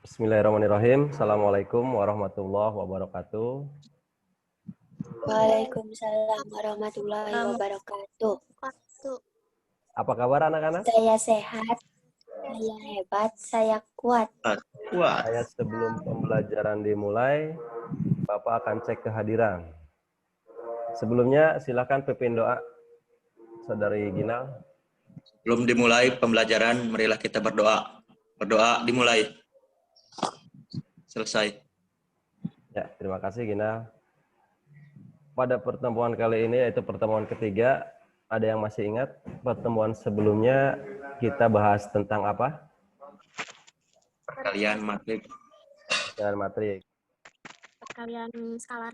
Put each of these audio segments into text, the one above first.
Bismillahirrahmanirrahim. Assalamualaikum warahmatullahi wabarakatuh. Waalaikumsalam warahmatullahi wabarakatuh. Apa kabar anak-anak? Saya sehat, saya hebat, saya kuat. Saya sebelum pembelajaran dimulai, Bapak akan cek kehadiran. Sebelumnya silakan pimpin doa, Saudari Ginal. Belum dimulai pembelajaran, marilah kita berdoa. Berdoa dimulai. Selesai. Ya, terima kasih Ginal. Pada pertemuan kali ini, yaitu pertemuan ketiga, ada yang masih ingat pertemuan sebelumnya kita bahas tentang apa? Perkalian matrik. Dengan matrik. Perkalian skalar.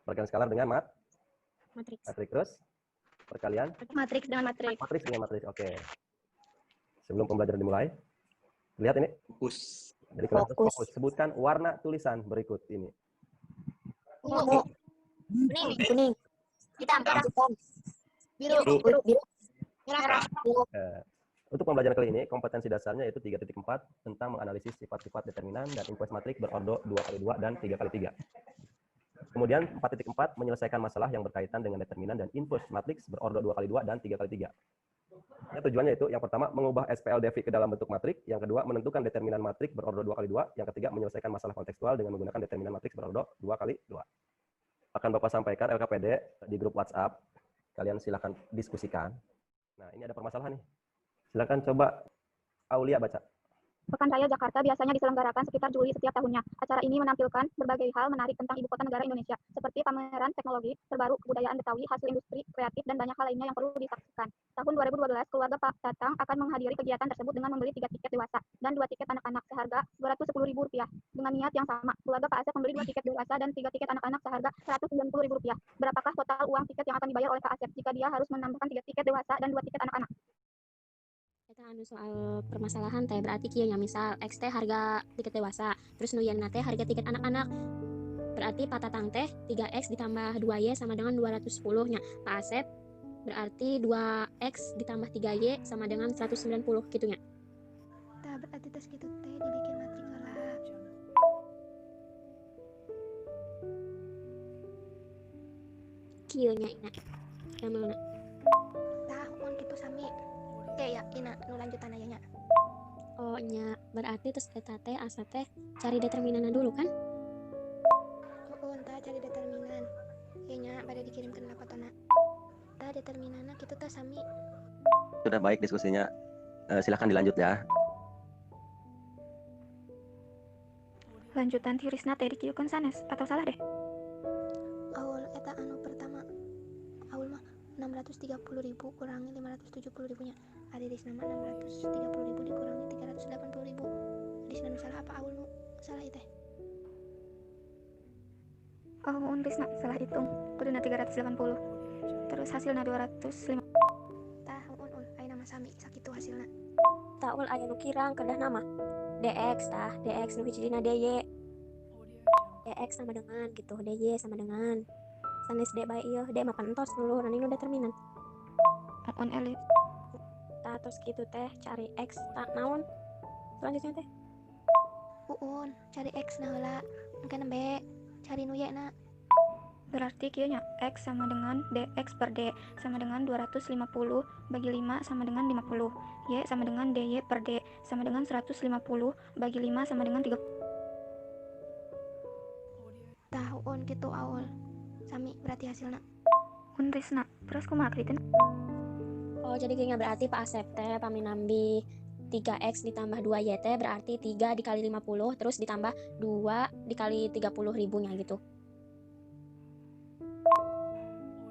Perkalian skalar dengan Matriks. matrik. Terus perkalian Matriks dengan matriks. matriks dengan matriks. Oke. Sebelum pembelajaran dimulai, lihat ini. Fokus. Jadi kalian harus fokus. Sebutkan warna tulisan berikut ini. Ungu. Kuning, Hitam. Biru. Merah. Untuk pembelajaran kali ini, kompetensi dasarnya yaitu 3.4 tentang menganalisis sifat-sifat determinan dan inverse matrik berordo 2x2 dan 3x3. Kemudian 4.4 menyelesaikan masalah yang berkaitan dengan determinan dan inverse matriks berordo 2x2 dan 3x3. Ya, tujuannya itu, yang pertama, mengubah SPL Devi ke dalam bentuk matrik. Yang kedua, menentukan determinan matrik berordo 2x2. Yang ketiga, menyelesaikan masalah kontekstual dengan menggunakan determinan matriks berordo 2x2. Akan Bapak sampaikan LKPD di grup WhatsApp. Kalian silakan diskusikan. Nah, ini ada permasalahan nih. Silakan coba Aulia baca. Pekan Raya Jakarta biasanya diselenggarakan sekitar Juli setiap tahunnya. Acara ini menampilkan berbagai hal menarik tentang ibu kota negara Indonesia, seperti pameran teknologi terbaru, kebudayaan Betawi, hasil industri kreatif, dan banyak hal lainnya yang perlu disaksikan. Tahun 2012, keluarga Pak Tatang akan menghadiri kegiatan tersebut dengan membeli 3 tiket dewasa dan 2 tiket anak-anak seharga Rp210.000. Dengan niat yang sama, keluarga Pak Asep membeli 2 tiket dewasa dan 3 tiket anak-anak seharga Rp190.000. Berapakah total uang tiket yang akan dibayar oleh Pak Asep jika dia harus menambahkan 3 tiket dewasa dan 2 tiket anak-anak? Kita anu soal permasalahan teh berarti kieu nya, misal X teh harga tiket dewasa, terus nu yeuna teh harga tiket anak-anak. Berarti patatang teh 3X ditambah 2Y sama dengan 210 nya. Pak Asep berarti 2X ditambah 3Y sama dengan 190 gitu nya. Tah berarti tes gitu teh dibikin matrik heula. Kieu nya ina. Gamana? Tah mun kitu sami. Ya ina nu lanjutan aya nya. Oh nya, berarti terus eta teh asa teh cari determinanna dulu kan? Tah cari determinan. Ieu nya bade dikirimkeun lapotona. Tah determinanna kitu teh sami. Sudah baik diskusinya. Silakan dilanjut ya. Lanjutan tirisna teh dikieukeun sanes atau salah deh? Aul eta anu pertama. Aul mah 630.000 kurangi 570.000 nya. Ari risna mah 630.000 dikurangi 380.000. Risna nu salah apa aul nu salah ieu teh? Oh, Risna salah hitung. Kuduna 380. Terus hasilna 250. Tah ayeuna mah sami sakitu hasilna. Taul aya nu kirang kedah nama DX tah, DX nu hiji dina DY. DX sama dengan gitu, DY sama dengan sanes D bae ieu, D mah pantos dulu nani nu determinan. Elis. Tah terus kitu teh cari X tak naon? Selanjutnya teh Cari X na heula. Engke B, cari nu Y na. Berarti kieu nya X sama dengan DX per D sama dengan 250 bagi 5 sama dengan 50. Y sama dengan DY per D sama dengan 150 bagi 5 sama dengan 30. Tah kitu aul. Sami berarti hasilna. Risna, terus kumaha kriteun? oh jadi kayaknya berarti Pak Asep teh paminambi 3X ditambah 2Y teh berarti 3 dikali 50 terus ditambah 2 dikali 30 ribunya gitu.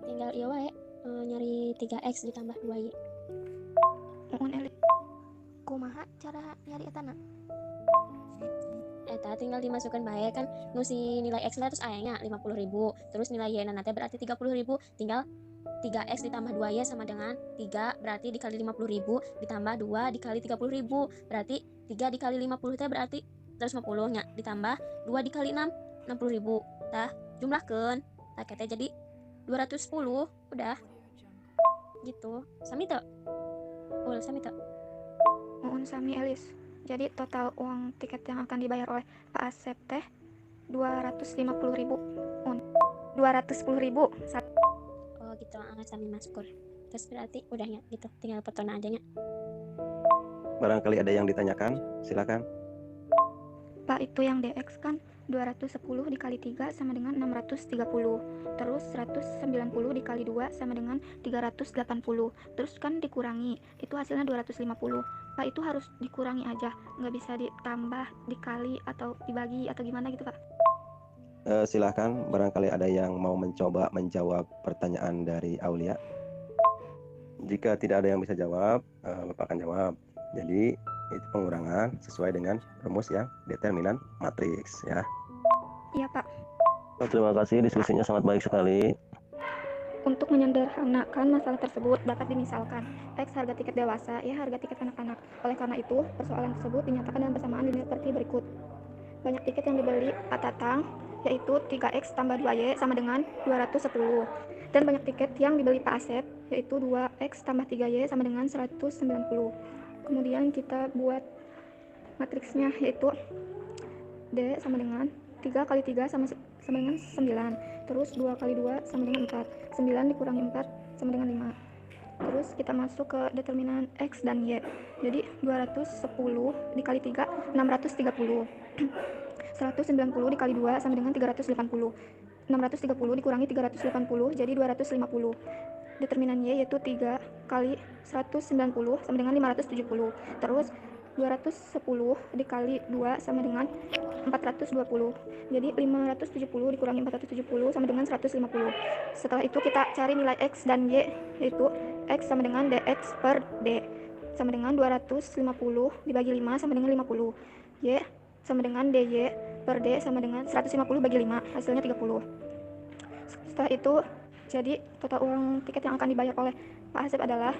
Tinggal iya wae nyari 3X ditambah 2Y. Elis. Kumaha cara nyari etana? Eta tinggal dimasukkan bae kan nu si nilai X terus ayanya 50.000 terus nilai Y na teh berarti 30.000, tinggal 3X ditambah 2Y sama dengan 3 berarti dikali 50.000 ditambah 2 dikali 30.000 berarti 3 dikali 50 teh berarti 150 nya ditambah 2 dikali 6 60.000 tah jumlahkeun tah kete jadi 210 udah gitu. Sami teu? Sami teu? Sami Elis. Jadi total uang tiket yang akan dibayar oleh Pak Asep teh 250.000. 210.000. Oh gitu, sami maskur. Terus berarti udahnya gitu, tinggal potona aja nya. Barangkali ada yang ditanyakan, silakan. Pak, itu yang DX kan 210 dikali 3 sama dengan 630. Terus 190 dikali 2 sama dengan 380. Terus kan dikurangi, itu hasilnya 250. Pak, itu harus dikurangi aja, nggak bisa ditambah, dikali, atau dibagi, atau gimana gitu Pak? Silakan, barangkali ada yang mau mencoba menjawab pertanyaan dari Aulia. Jika tidak ada yang bisa jawab, Bapak akan jawab. Jadi itu pengurangan sesuai dengan rumus yang determinan matriks ya. Iya Pak. Terima kasih, diskusinya sangat baik sekali. Untuk menyederhanakan masalah tersebut dapat dimisalkan X harga tiket dewasa, Y harga tiket anak-anak. Oleh karena itu, persoalan tersebut dinyatakan dengan persamaan linear seperti berikut. Banyak tiket yang dibeli Pak Tatang, yaitu 3X tambah 2Y sama dengan 210. Dan banyak tiket yang dibeli Pak Asep, yaitu 2X tambah 3Y sama dengan 190. Kemudian kita buat matriksnya, yaitu D sama dengan 3 kali 3 sama dengan 9. Terus 2 kali 2 sama dengan 4. 9 dikurangi 4 sama dengan 5. Terus kita masuk ke determinan X dan Y. Jadi 210 dikali 3, 630. 190 dikali 2 sama dengan 380. 630 dikurangi 380 jadi 250. Determinan Y yaitu 3 kali 190 sama dengan 570. Terus 210 dikali 2 sama dengan 420. Jadi 570 dikurangi 470 sama dengan 150. Setelah itu kita cari nilai X dan Y, yaitu X sama dengan DX per D sama dengan 250 dibagi 5 sama dengan 50. Y sama dengan DY per D sama dengan 150 bagi 5, hasilnya 30. Setelah itu, jadi total uang tiket yang akan dibayar oleh Pak Asep adalah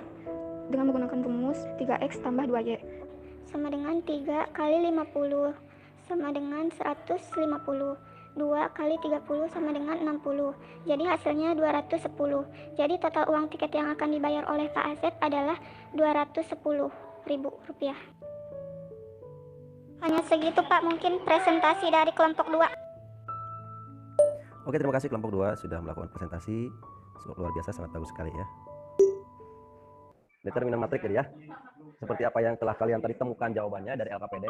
dengan menggunakan rumus 3X tambah 2Y sama dengan 3 kali 50 sama dengan 150. 2 kali 30 sama dengan 60. Jadi hasilnya 210. Jadi total uang tiket yang akan dibayar oleh Pak Asep adalah 210.000 rupiah. Hanya segitu Pak, mungkin presentasi dari kelompok 2. Oke, terima kasih kelompok 2 sudah melakukan presentasi. Luar biasa, sangat bagus sekali ya. Determinan matrik jadi ya. Seperti apa yang telah kalian tadi temukan jawabannya dari LKPD.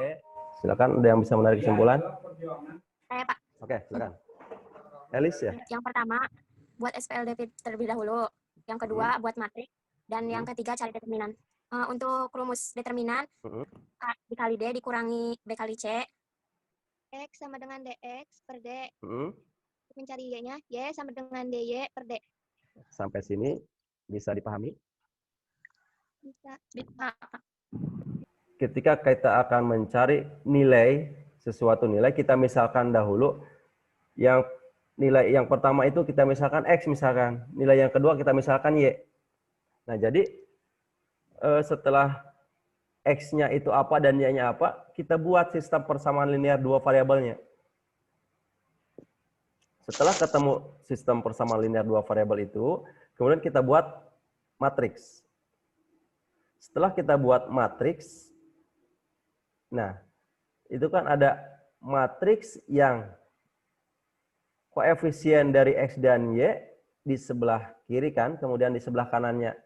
Silakan, ada yang bisa menarik kesimpulan? Saya Pak. Oke, silakan. Elis ya. Yang pertama buat SPLD terlebih dahulu. Yang kedua buat matrik. Dan yang ketiga cari determinan. Untuk rumus determinan, A dikali D dikurangi B kali C. X sama dengan DX per D. Mencari Y-nya, Y sama dengan DY per D. Sampai sini bisa dipahami? Bisa. Ketika kita akan mencari nilai, sesuatu nilai, kita misalkan dahulu, yang nilai yang pertama itu kita misalkan X misalkan, nilai yang kedua kita misalkan Y. Nah, jadi setelah X-nya itu apa dan Y-nya apa, kita buat sistem persamaan linear dua variabelnya. Setelah ketemu sistem persamaan linear dua variabel itu, kemudian kita buat matriks. Setelah kita buat matriks, nah, itu kan ada matriks yang koefisien dari X dan Y di sebelah kiri kan, kemudian di sebelah kanannya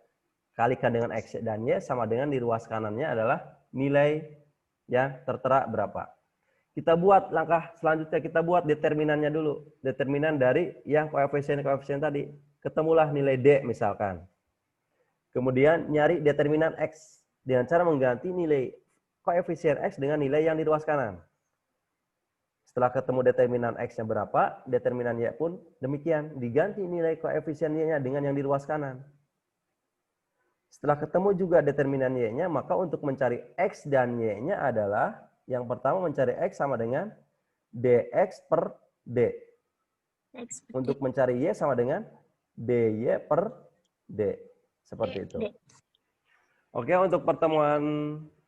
kalikan dengan X dan Y sama dengan di ruas kanannya adalah nilai yang tertera berapa. Kita buat langkah selanjutnya, kita buat determinannya dulu. Determinan dari yang koefisien-koefisien tadi. Ketemulah nilai D misalkan. Kemudian nyari determinan X dengan cara mengganti nilai koefisien X dengan nilai yang di ruas kanan. Setelah ketemu determinan X-nya berapa, determinan Y pun demikian. Diganti nilai koefisien Y-nya dengan yang di ruas kanan. Setelah ketemu juga determinan Y-nya, maka untuk mencari X dan Y-nya adalah yang pertama mencari X sama dengan DX per D. Untuk mencari Y sama dengan DY per D. Seperti itu. Oke, untuk pertemuan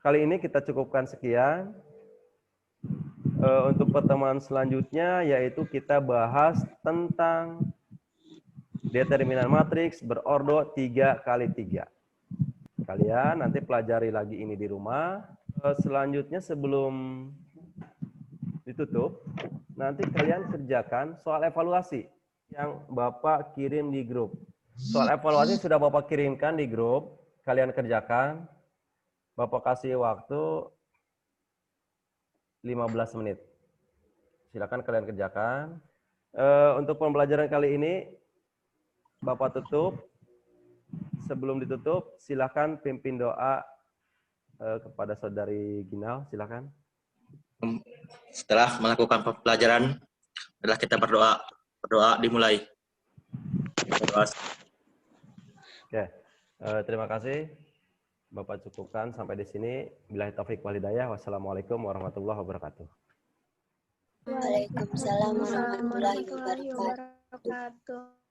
kali ini kita cukupkan sekian. Untuk pertemuan selanjutnya yaitu kita bahas tentang determinan matriks berordo 3 kali 3. Kalian nanti pelajari lagi ini di rumah. Selanjutnya sebelum ditutup, nanti kalian kerjakan soal evaluasi yang Bapak kirim di grup. Soal evaluasi sudah Bapak kirimkan di grup, kalian kerjakan. Bapak kasih waktu 15 menit. Silakan kalian kerjakan. Untuk pembelajaran kali ini, Bapak tutup. Sebelum ditutup, silakan pimpin doa kepada Saudari Ginal, silakan. Setelah melakukan pembelajaran, adalah kita berdoa. Berdoa dimulai. Berdoa. Oke, terima kasih. Bapak cukupkan sampai di sini. Billahi taufik wal hidayah. Wassalamualaikum warahmatullahi wabarakatuh. Waalaikumsalam warahmatullahi warahmatullahi wabarakatuh. wabarakatuh.